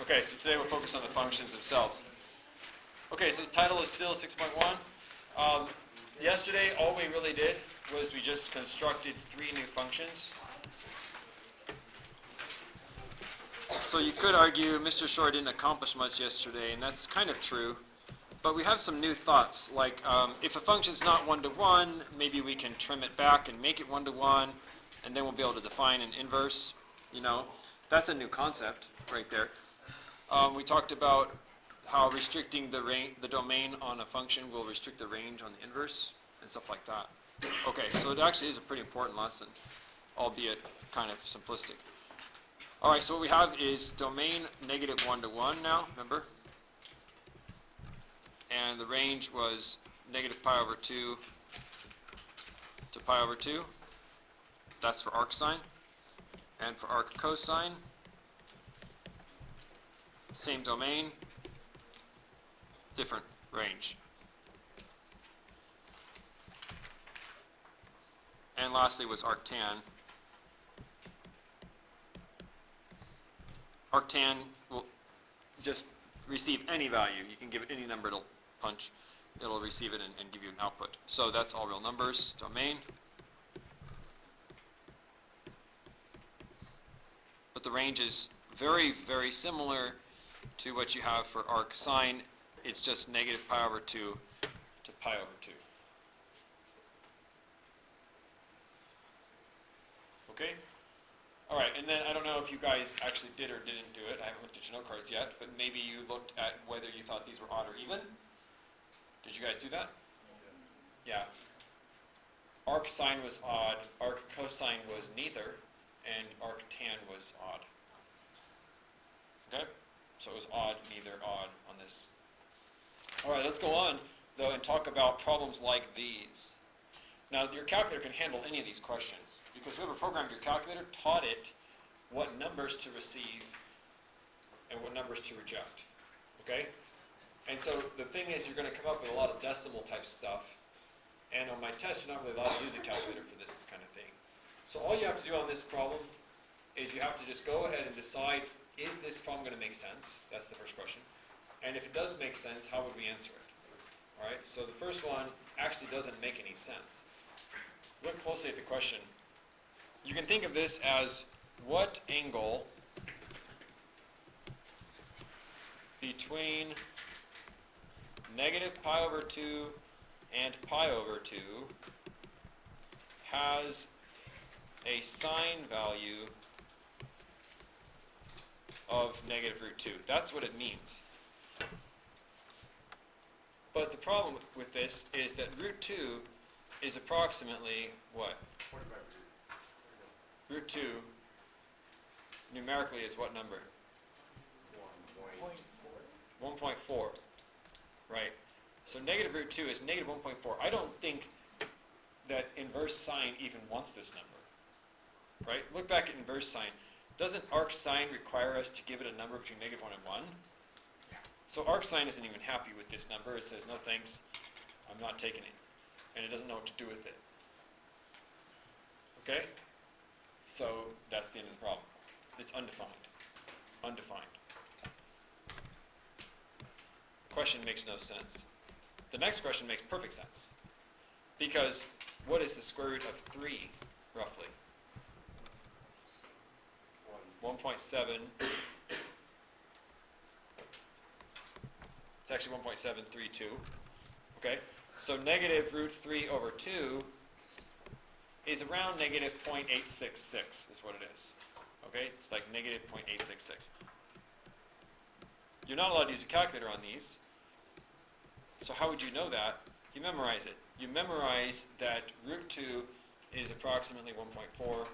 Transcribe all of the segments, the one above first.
Okay, so today we'll focus on the functions themselves. Okay, so the title is still 6.1. Yesterday, all we really did was we just constructed 3 new functions. So you could argue Mr. Shore didn't accomplish much yesterday, and that's kind of true. But we have some new thoughts, like if a function's not one-to-one, maybe we can trim it back and make it one-to-one, and then we'll be able to define an inverse. You know, that's a new concept right there. We talked about how restricting the domain on a function will restrict the range on the inverse and stuff like that. Okay, so it actually is a pretty important lesson, albeit kind of simplistic. All right, so what we have is domain negative 1-to-1 now, remember? And the range was negative pi over 2 to pi over 2. That's for arc sine. And for arc cosine, same domain, different range. And lastly was arctan. Arctan will just receive any value. You can give it any number, it'll punch. It'll receive it and give you an output. So that's all real numbers, domain. But the range is very, very similar to what you have for arc sine. It's just negative pi over 2 to pi over 2. Okay? All right, and then I don't know if you guys actually did or didn't do it. I haven't looked at your note cards yet, but maybe you looked at whether you thought these were odd or even. Did you guys do that? Yeah. Arc sine was odd, arc cosine was neither, and arc tan was odd. Okay? So it was odd, neither, odd on this. All right, let's go on, though, and talk about problems like these. Now, your calculator can handle any of these questions, because whoever programmed your calculator taught it what numbers to receive and what numbers to reject. Okay? And so the thing is, you're going to come up with a lot of decimal type stuff, and on my test, you're not really allowed to use a calculator for this kind of thing. So all you have to do on this problem is you have to just go ahead and decide, is this problem going to make sense? That's the first question. And if it does make sense, how would we answer it? All right, so the first one actually doesn't make any sense. Look closely at the question. You can think of this as what angle between negative pi over 2 and pi over 2 has a sine value of negative root 2. That's what it means. But the problem with this is that root 2 is approximately what? Root 2 numerically is what number? 1.4. Right. So negative root 2 is negative 1.4. I don't think that inverse sine even wants this number. Right? Look back at inverse sine. Doesn't arc sine require us to give it a number between negative 1 and 1? So arc sine isn't even happy with this number. It says, no thanks, I'm not taking it. And it doesn't know what to do with it. Okay? So that's the end of the problem. It's undefined. Undefined. The question makes no sense. The next question makes perfect sense. Because what is the square root of 3, roughly? 1.7. It's actually 1.732. Okay? So negative root 3 over 2 is around negative 0.866 is what it is. Okay? It's like negative 0.866. You're not allowed to use a calculator on these. So how would you know that? You memorize it. You memorize that root 2 is approximately 1.4.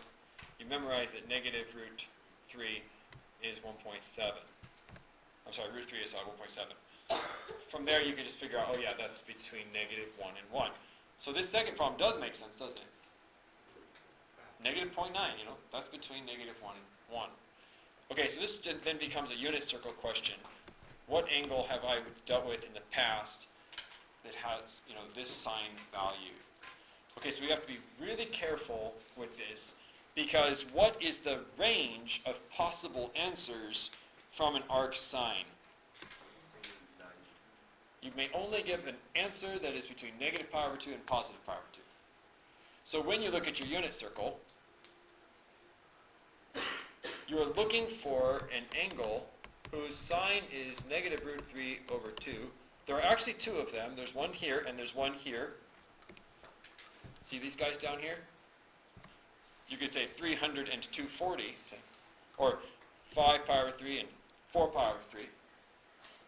You memorize that negative root 3 is 1.7. I'm sorry, root 3 is 1.7. From there, you can just figure out, oh yeah, that's between negative 1 and 1. So this second problem does make sense, doesn't it? Negative 0.9, you know, that's between negative 1 and 1. Okay, so this then becomes a unit circle question. What angle have I dealt with in the past that has, you know, this sine value? Okay, so we have to be really careful with this Because what is the range of possible answers from an arc sine? You may only give an answer that is between negative pi over 2 and positive pi over 2. So when you look at your unit circle, you are looking for an angle whose sine is negative root 3 over 2. There are actually two of them. There's one here and there's one here. See these guys down here? You could say 300 and 240, or 5 pi over 3 and 4 pi over 3.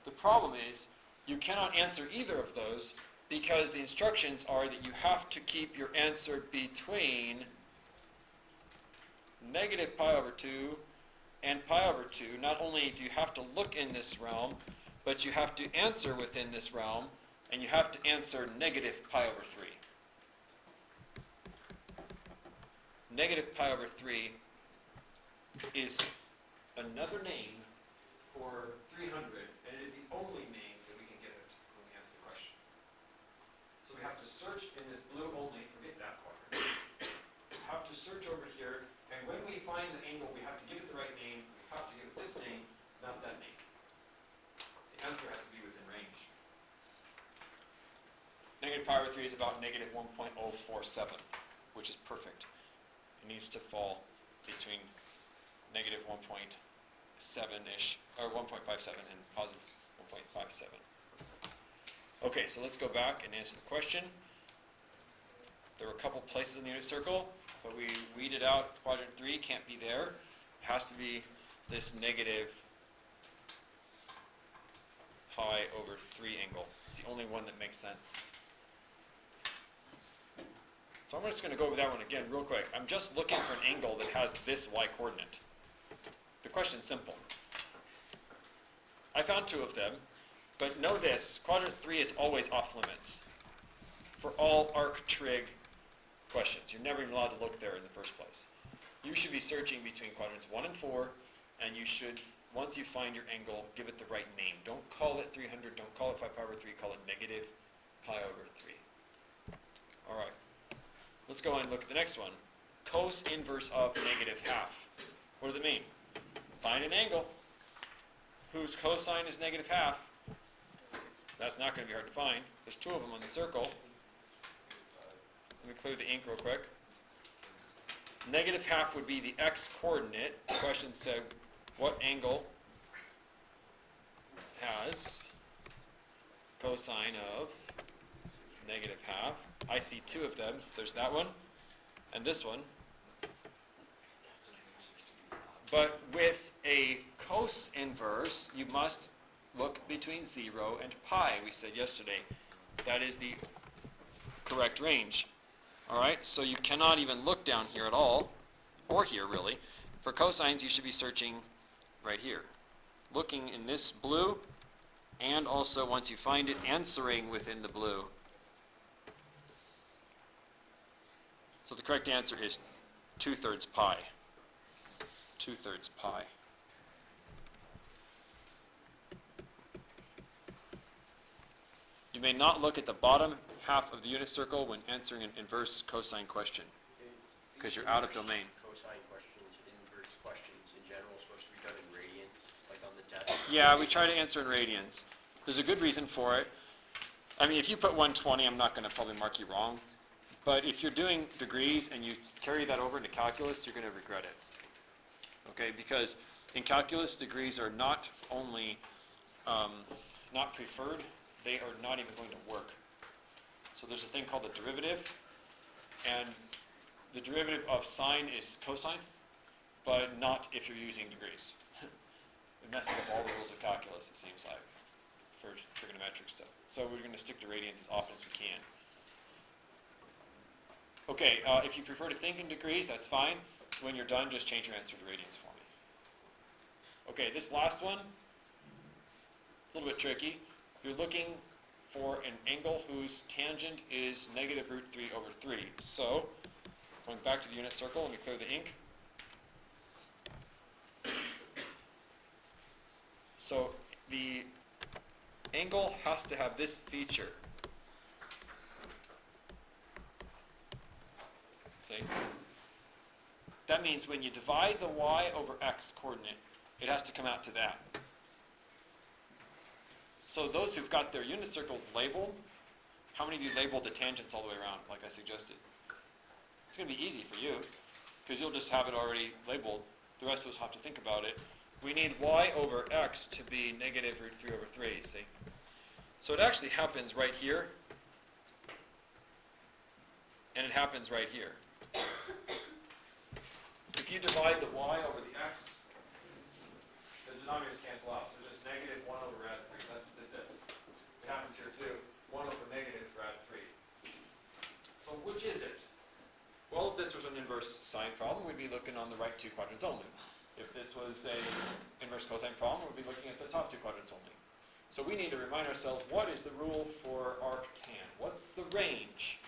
The problem is you cannot answer either of those because the instructions are that you have to keep your answer between negative pi over 2 and pi over 2. Not only do you have to look in this realm, but you have to answer within this realm, and you have to answer negative pi over 3. Negative pi over 3 is another name for 300, and it is the only name that we can give it when we answer the question. So we have to search in this blue only, forget that quadrant. We have to search over here, and when we find the angle, we have to give it the right name. We have to give it this name, not that name. The answer has to be within range. Negative pi over 3 is about negative 1.047, which is perfect. It needs to fall between negative 1.7-ish, or 1.57 and positive 1.57. Okay, so let's go back and answer the question. There were a couple places in the unit circle, but we weeded out quadrant 3, can't be there. It has to be this negative pi over 3 angle. It's the only one that makes sense. So I'm just going to go over that one again real quick. I'm just looking for an angle that has this y coordinate. The question's simple. I found two of them, but know this, quadrant 3 is always off limits for all arc trig questions. You're never even allowed to look there in the first place. You should be searching between quadrants 1 and 4, and you should, once you find your angle, give it the right name. Don't call it 300, don't call it 5 pi over 3, call it negative pi over 3. All right. Let's go and look at the next one. Cos inverse of negative half. What does it mean? Find an angle whose cosine is negative half. That's not going to be hard to find. There's two of them on the circle. Let me clear the ink real quick. Negative half would be the x coordinate. The question said, what angle has cosine of negative half? I see two of them. There's that one and this one. But with a cos inverse, you must look between 0 and pi. We said yesterday that is the correct range. All right, so you cannot even look down here at all, or here really. For cosines, you should be searching right here. Looking in this blue, and also once you find it, answering within the blue. So the correct answer is 2/3 pi. 2/3 pi. You may not look at the bottom half of the unit circle when answering an inverse cosine question, because you're out of domain. Cosine questions, inverse questions in general, supposed to be done in radians, like on the test? Yeah, we try to answer in radians. There's a good reason for it. I mean, if you put 120, I'm not going to probably mark you wrong. But if you're doing degrees and you carry that over into calculus, you're going to regret it. Okay, because in calculus, degrees are not only not preferred, they are not even going to work. So there's a thing called the derivative, and the derivative of sine is cosine, but not if you're using degrees. It messes up all the rules of calculus, it seems like, for trigonometric stuff. So we're going to stick to radians as often as we can. Okay, if you prefer to think in degrees, that's fine. When you're done, just change your answer to radians for me. Okay, this last one, it's a little bit tricky. You're looking for an angle whose tangent is negative root 3 over 3. So, going back to the unit circle, let me clear the ink. So, the angle has to have this feature. See? That means when you divide the y over x coordinate, it has to come out to that. So those who've got their unit circles labeled, how many of you labeled the tangents all the way around, like I suggested? It's going to be easy for you, because you'll just have it already labeled. The rest of us have to think about it. We need y over x to be negative root 3 over 3, see? So it actually happens right here, and it happens right here. If you divide the y over the x, the denominators cancel out. So it's just negative 1 over rad 3. That's what this is. It happens here too. 1 over negative rad 3. So which is it? Well, if this was an inverse sine problem, we'd be looking on the right two quadrants only. If this was an inverse cosine problem, we'd be looking at the top two quadrants only. So we need to remind ourselves, what is the rule for arctan? What's the range?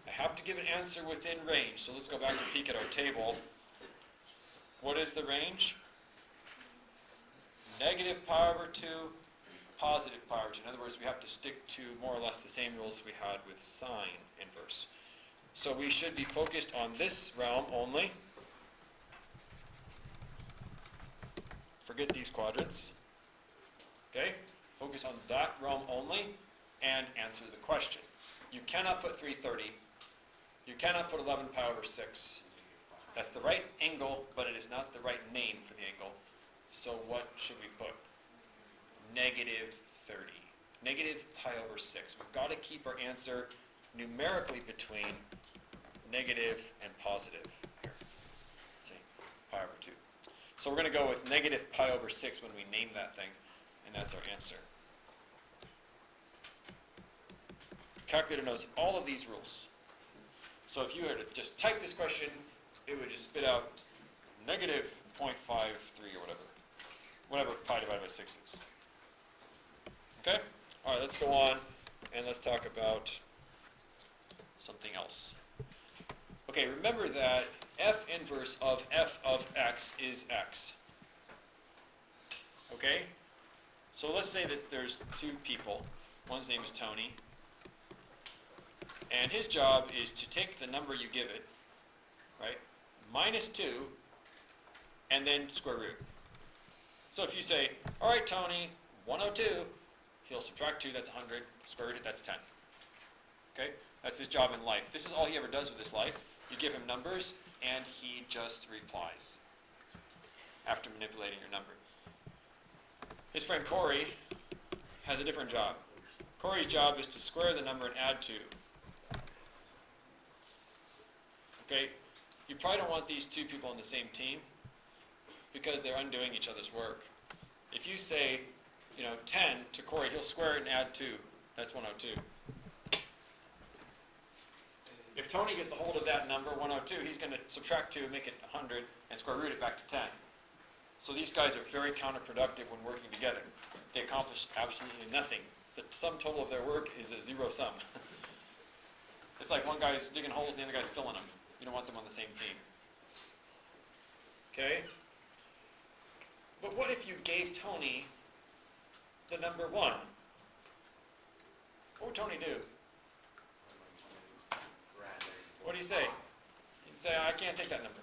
I have to give an answer within range. So let's go back and peek at our table. What is the range? Negative pi over 2, positive pi over 2. In other words, we have to stick to more or less the same rules we had with sine inverse. So we should be focused on this realm only. Forget these quadrants. Okay? Focus on that realm only and answer the question. You cannot put 330. You cannot put 11 pi over 6. That's the right angle, but it is not the right name for the angle. So what should we put? Negative 30. Negative pi over 6. We've got to keep our answer numerically between negative and positive. Here. See, pi over 2. So we're going to go with negative pi over 6 when we name that thing, and that's our answer. Calculator knows all of these rules. So if you were to just type this question, it would just spit out negative 0.53 or whatever pi divided by 6 is. Okay? All right, let's go on, and let's talk about something else. Okay, remember that f inverse of f of x is x. Okay? So let's say that there's two people. One's name is Tony. And his job is to take the number you give it, right, minus 2, and then square root. So if you say, all right, Tony, 102, he'll subtract 2, that's 100, square root it, that's 10. Okay? That's his job in life. This is all he ever does with his life. You give him numbers, and he just replies after manipulating your number. His friend Corey has a different job. Corey's job is to square the number and add 2. Okay? You probably don't want these two people on the same team because they're undoing each other's work. If you say, 10 to Corey, he'll square it and add 2. That's 102. If Tony gets a hold of that number, 102, he's going to subtract 2, make it 100, and square root it back to 10. So these guys are very counterproductive when working together. They accomplish absolutely nothing. The sum total of their work is a zero sum. It's like one guy's digging holes and the other guy's filling them. You don't want them on the same team. Okay? But what if you gave Tony the number 1? What would Tony do? What do you say? You'd say, I can't take that number.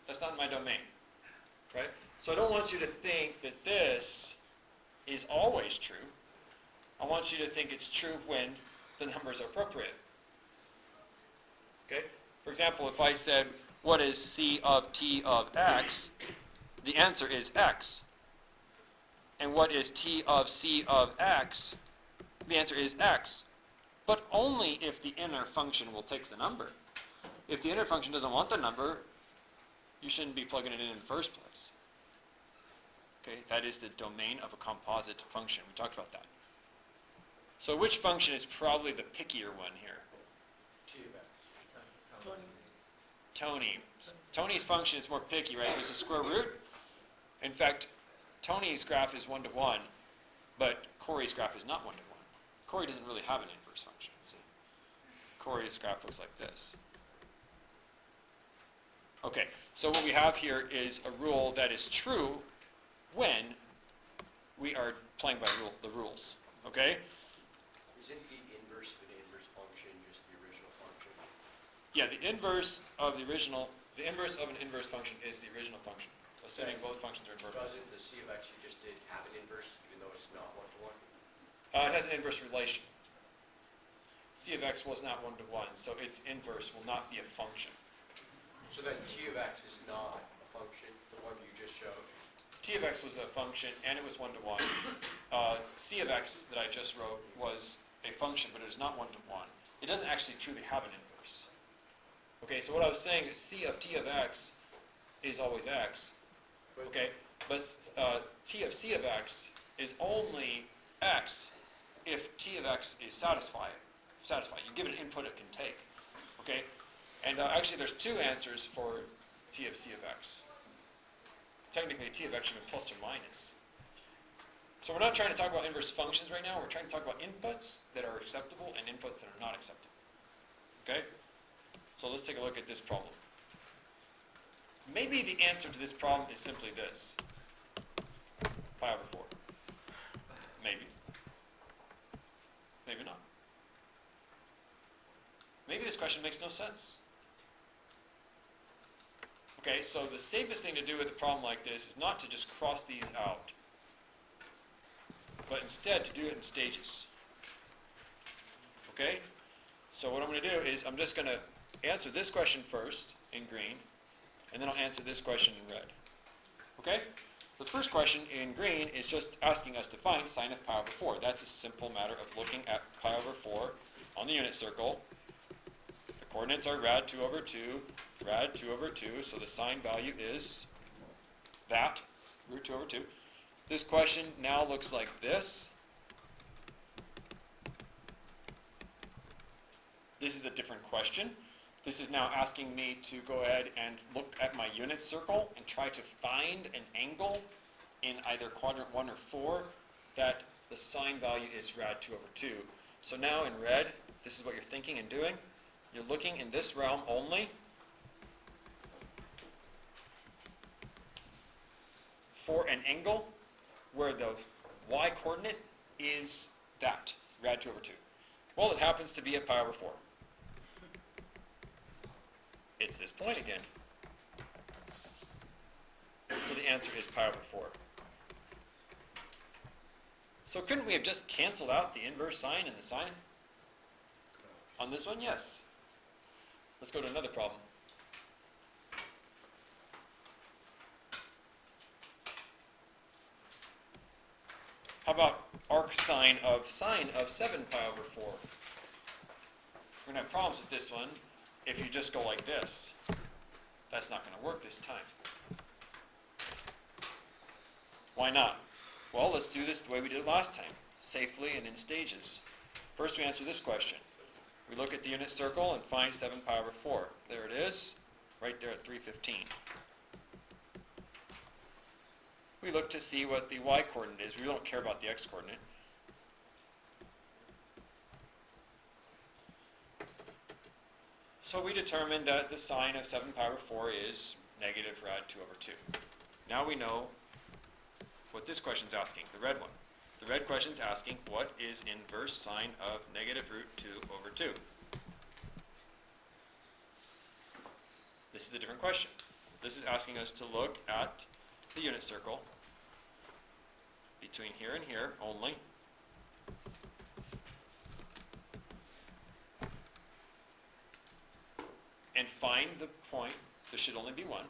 That's not in my domain. Right? So I don't want you to think that this is always true. I want you to think it's true when the numbers are appropriate. Okay? For example, if I said, what is C of T of x? The answer is x. And what is T of C of x? The answer is x. But only if the inner function will take the number. If the inner function doesn't want the number, you shouldn't be plugging it in the first place. Okay, that is the domain of a composite function. We talked about that. So which function is probably the pickier one here? T of x. Tony. Tony's function is more picky, right? There's a square root. In fact, Tony's graph is 1 to 1, but Corey's graph is not 1 to 1. Corey doesn't really have an inverse function. See? Corey's graph looks like this. Okay, so what we have here is a rule that is true when we are playing by the rules. Okay? Isn't the inverse of an inverse function just the original function? Yeah, the inverse of the original The inverse of an inverse function is the original function, assuming Okay. both functions are invertible. Doesn't the C of x you just did have an inverse, even though it's not one-to-one? It has an inverse relation. C of x was not 1-to-1, so its inverse will not be a function. So then T of x is not a function, the one you just showed? T of x was a function, and it was 1-to-1. C of x that I just wrote was a function, but it is not 1-to-1. It doesn't actually truly have an inverse. Okay, so what I was saying is C of T of x is always x. Okay, but T of C of x is only x if T of x is satisfied. You give it an input it can take. Okay, and actually there's two answers for T of C of x. Technically, T of x should be plus or minus. So we're not trying to talk about inverse functions right now. We're trying to talk about inputs that are acceptable and inputs that are not acceptable. Okay? So let's take a look at this problem. Maybe the answer to this problem is simply this. Pi over 4. Maybe. Maybe not. Maybe this question makes no sense. Okay, so the safest thing to do with a problem like this is not to just cross these out, but instead to do it in stages. Okay? So what I'm going to do is I'm just going to answer this question first in green, and then I'll answer this question in red. Okay? The first question in green is just asking us to find sine of pi over 4. That's a simple matter of looking at pi over 4 on the unit circle. The coordinates are rad 2 over 2, rad 2 over 2, so the sine value is that, root 2 over 2. This question now looks like this. This is a different question. This is now asking me to go ahead and look at my unit circle and try to find an angle in either quadrant 1 or 4 that the sine value is rad 2 over 2. So now in red, this is what you're thinking and doing. You're looking in this realm only for an angle where the y-coordinate is that, rad 2 over 2. Well, it happens to be at pi over 4. It's this point again. So the answer is pi over 4. So couldn't we have just canceled out the inverse sine and the sine? On this one, yes. Let's go to another problem. How about arc sine of 7 pi over 4? We're going to have problems with this one if you just go like this. That's not going to work this time. Why not? Well, let's do this the way we did it last time, safely and in stages. First, we answer this question. We look at the unit circle and find 7 pi over 4. There it is, right there at 315. We look to see what the y-coordinate is. We don't care about the x-coordinate. So we determined that the sine of 7 pi over 4 is negative rad 2 over 2. Now we know what this question's asking, the red one. The red question's asking, what is inverse sine of negative root 2 over 2? This is a different question. This is asking us to look at the unit circle between here and here only. And find the point, there should only be one,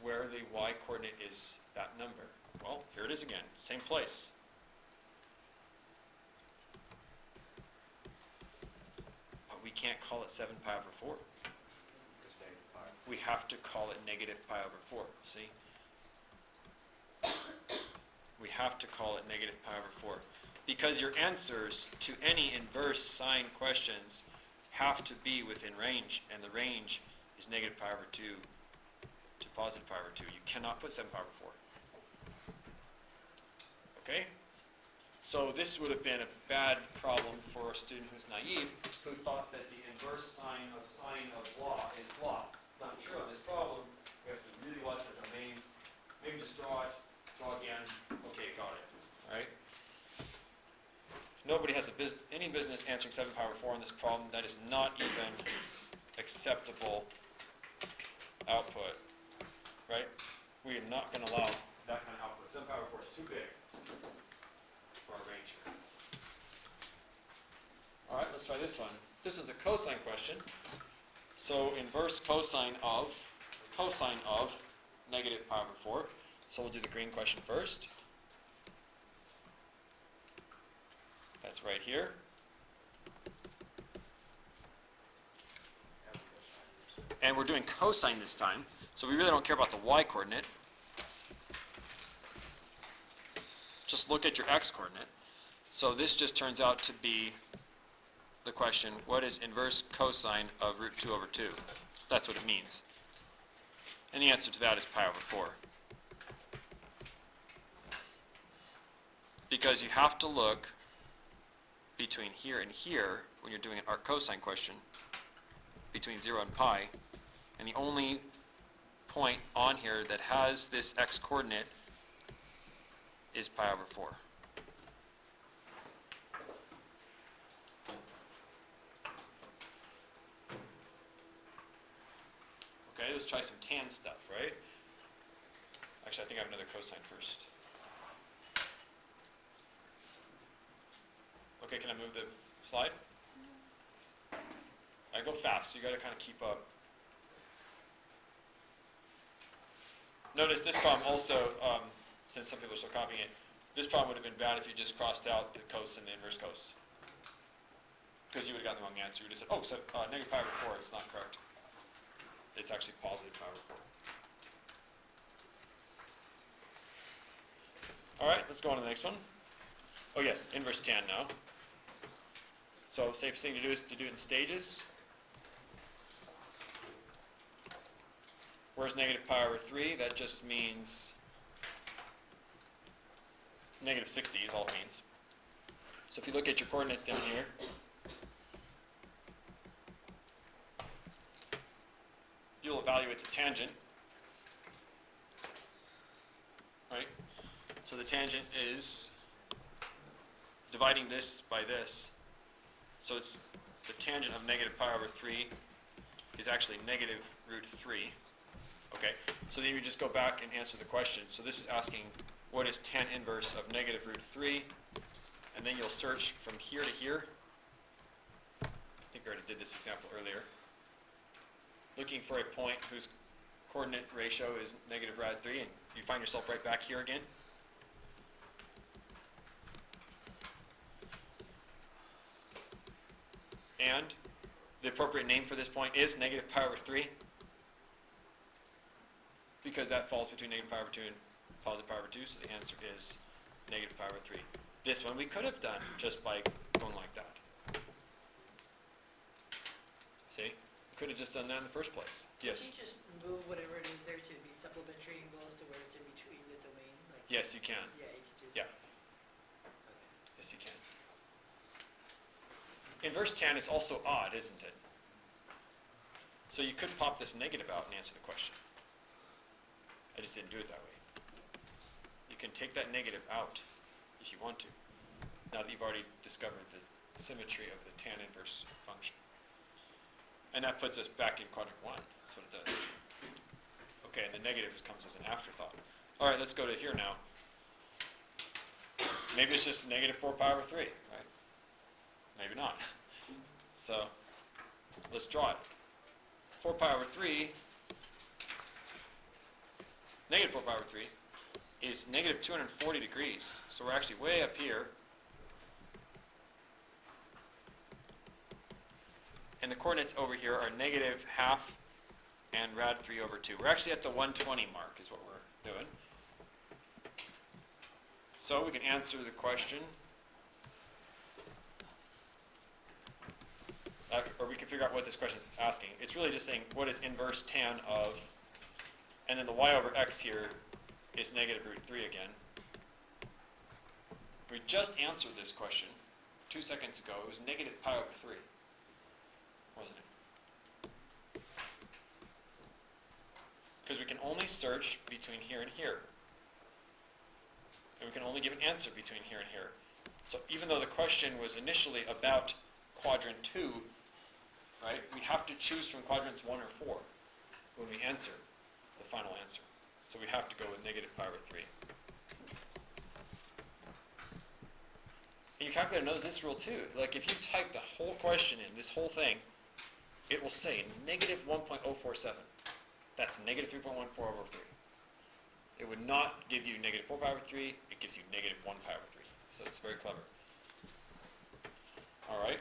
where the y-coordinate is that number. Well, here it is again, same place. But we can't call it 7 pi over 4. It's negative pi. We have to call it negative pi over 4, see? We have to call it negative pi over 4. Because your answers to any inverse sine questions have to be within range, and the range is negative pi over 2 to positive pi over 2. You cannot put 7 pi over 4. Okay? So this would have been a bad problem for a student who's naive, who thought that the inverse sine of blah is blah. Not true on this problem. We have to really watch our domains. Maybe just draw it, draw again. Okay, got it. All right? Nobody has any business answering 7 pi over 4 on this problem. That is not even acceptable output, right? We are not going to allow that kind of output. 7 pi over 4 is too big for our range here. All right, let's try this one. This one's a cosine question. So inverse cosine of negative pi over 4. So we'll do the green question first. That's right here. And we're doing cosine this time, so we really don't care about the y-coordinate. Just look at your x-coordinate. So this just turns out to be the question, what is inverse cosine of root 2 over 2? That's what it means. And the answer to that is pi over 4. Because you have to look between here and here when you're doing an arc cosine question, between 0 and pi, and the only point on here that has this x-coordinate is pi over 4. Okay, let's try some tan stuff, right? Actually, I think I have another cosine first. Okay, can I move the slide? I go fast, so you got to kind of keep up. Notice this problem also, since some people are still copying it, this problem would have been bad if you just crossed out the cos and the inverse cos. Because you would have gotten the wrong answer. You would have said, oh, so negative pi over 4 is not correct. It's actually positive pi over 4. All right, let's go on to the next one. Oh yes, inverse tan now. So safest thing to do is to do it in stages. Where's negative pi over 3? That just means negative 60 is all it means. So if you look at your coordinates down here, you'll evaluate the tangent, right? So the tangent is dividing this by this. So it's the tangent of negative pi over 3 is actually negative root 3. Okay, so then you just go back and answer the question. So this is asking what is tan inverse of negative root 3, and then you'll search from here to here. I think I already did this example earlier. Looking for a point whose coordinate ratio is negative rad 3, and you find yourself right back here again. And the appropriate name for this point is negative pi over 3, because that falls between negative pi over 2 and positive pi over 2, so the answer is negative pi over 3. This one we could have done just by going like that. See? We could have just done that in the first place. Yes? Can you just move whatever it is there to be supplementary angles to where it's in between the domain? Like, Yes, you can. yeah, you can just... Yeah. Okay. Yes, you can. Inverse tan is also odd, isn't it? So you could pop this negative out and answer the question. I just didn't do it that way. You can take that negative out if you want to, now that you've already discovered the symmetry of the tan inverse function. And that puts us back in quadrant 1. That's what it does. Okay, and the negative comes as an afterthought. All right, let's go to here now. Maybe it's just negative 4 pi over 3, right? Maybe not. So let's draw it. 4 pi over 3, negative 4 pi over 3, is negative 240 degrees. So we're actually way up here. And the coordinates over here are negative half and rad 3 over 2. We're actually at the 120 mark is what we're doing. So we can answer the question, or we can figure out what this question is asking. It's really just saying what is inverse tan of, and then the y over x here is negative root 3 again. We just answered this question 2 seconds ago. It was negative pi over 3, wasn't it? Because we can only search between here and here. And we can only give an answer between here and here. So even though the question was initially about quadrant 2, right, we have to choose from quadrants 1 or 4. when we answer the final answer. So we have to go with negative pi over 3. And your calculator knows this rule too. Like if you type the whole question in, this whole thing, it will say negative 1.047. That's negative 3.14 over 3. It would not give you negative 4 pi over 3. It gives you negative 1 pi over 3. So it's very clever. All right.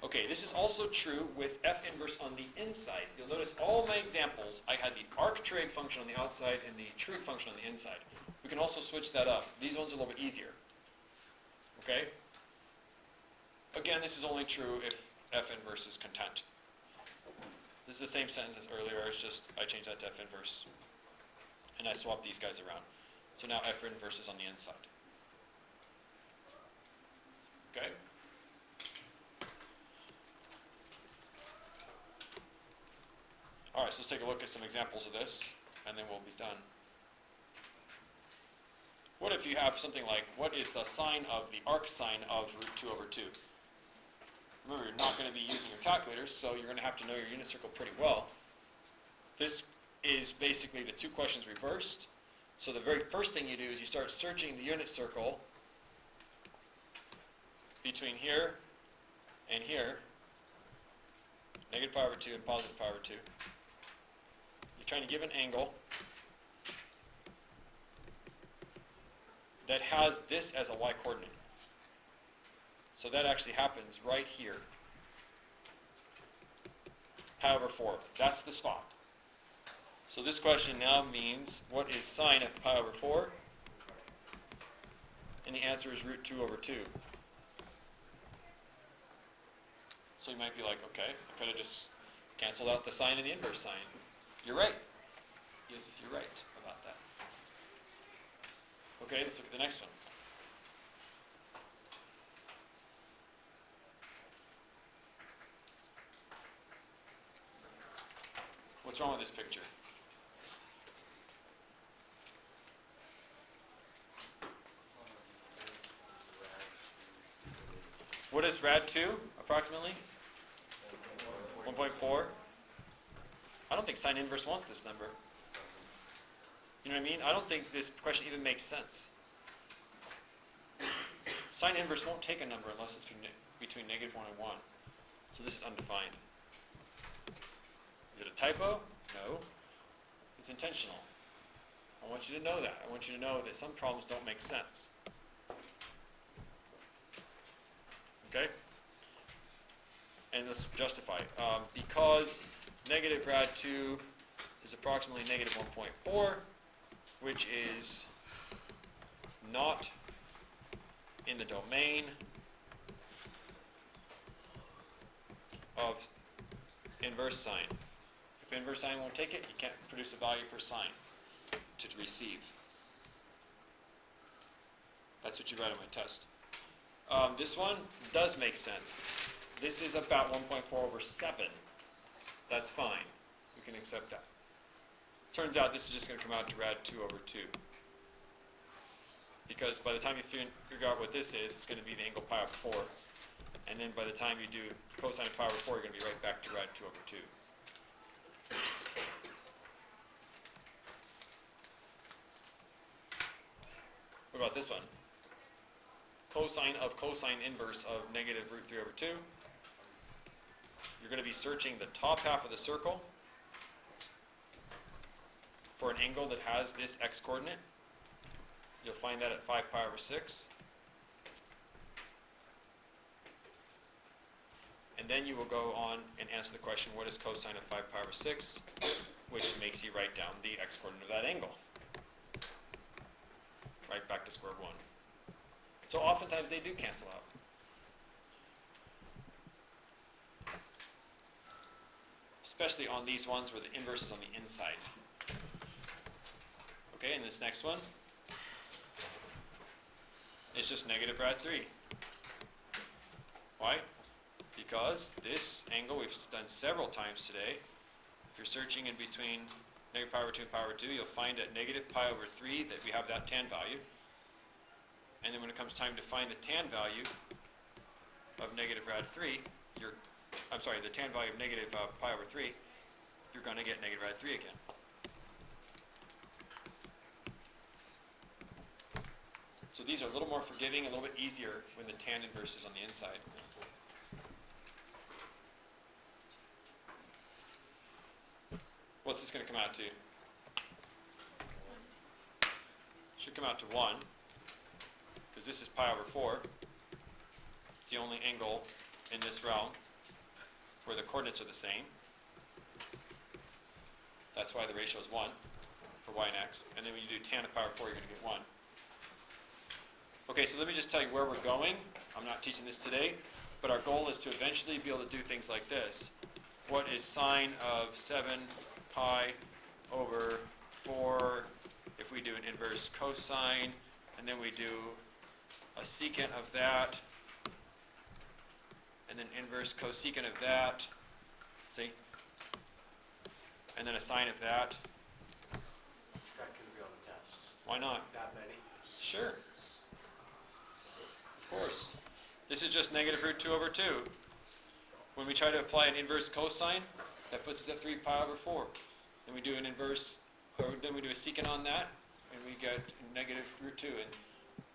Okay, this is also true with f inverse on the inside. You'll notice all my examples, I had the arctrig function on the outside and the trig function on the inside. We can also switch that up. These ones are a little bit easier. Okay? Again, this is only true if f inverse is content. This is the same sentence as earlier, it's just I changed that to f inverse. And I swapped these guys around. So now f inverse is on the inside. Okay? All right, so let's take a look at some examples of this, and then we'll be done. What if you have something like, what is the sine of the arc sine of root 2 over 2? Remember, you're not going to be using your calculators, so you're going to have to know your unit circle pretty well. This is basically the two questions reversed. So the very first thing you do is you start searching the unit circle between here and here, negative pi over 2 and positive pi over 2. You're trying to give an angle that has this as a y-coordinate. So that actually happens right here. Pi over 4. That's the spot. So this question now means, what is sine of pi over 4? And the answer is root 2 over 2. So you might be like, okay, I could have just canceled out the sine and the inverse sine. You're right. Yes, you're right about that. Okay, let's look at the next one. What's wrong with this picture? What is rad 2, approximately? 1.4? I don't think sine inverse wants this number. You know what I mean? I don't think this question even makes sense. Sine inverse won't take a number unless it's between negative 1 and 1. So this is undefined. Is it a typo? No. It's intentional. I want you to know that. I want you to know that some problems don't make sense. Okay? And let's justify. Because negative rad 2 is approximately negative 1.4, which is not in the domain of inverse sine. If inverse sine won't take it, you can't produce a value for sine to receive. That's what you read on my test. This one does make sense. This is about 1.4 over 7. That's fine. We can accept that. Turns out this is just going to come out to rad 2 over 2. Because by the time you figure out what this is, it's going to be the angle pi over 4. And then by the time you do cosine of pi over 4, you're going to be right back to rad 2 over 2. What about this one? Cosine of cosine inverse of negative root 3 over 2. You're going to be searching the top half of the circle for an angle that has this x-coordinate. You'll find that at 5 pi over 6. And then you will go on and answer the question, what is cosine of 5 pi over 6? Which makes you write down the x-coordinate of that angle. Right back to square 1. So oftentimes they do cancel out. Especially on these ones where the inverse is on the inside. Okay, and this next one is just negative rad 3. Why? Because this angle we've done several times today. If you're searching in between negative pi over 2 and pi over 2, you'll find at negative pi over 3 that we have that tan value. And then when it comes time to find the tan value of negative rad 3, you're I'm sorry, the tan value of negative pi over 3, you're going to get negative rad 3 again. So these are a little more forgiving, a little bit easier when the tan inverse is on the inside. What's this going to come out to? Should come out to 1, because this is pi over 4. It's the only angle in this realm where the coordinates are the same. That's why the ratio is 1 for y and x. And then when you do tan of pi over 4, you're going to get 1. Okay, so let me just tell you where we're going. I'm not teaching this today, but our goal is to eventually be able to do things like this. What is sine of 7 pi over 4 if we do an inverse cosine, and then we do a secant of that, and then inverse cosecant of that, see? And then a sine of that. That can be on the test. Why not? That many? Sure. Of course. This is just negative root 2 over 2. When we try to apply an inverse cosine, that puts us at 3 pi over 4. Then we do an inverse, or then we do a secant on that, and we get negative root 2. And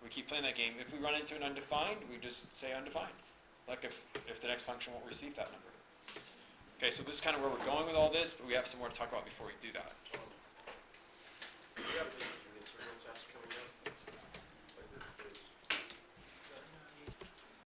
we keep playing that game. If we run into an undefined, we just say undefined. Like if the next function won't receive that number. Okay, so this is kind of where we're going with all this, but we have some more to talk about before we do that. You have the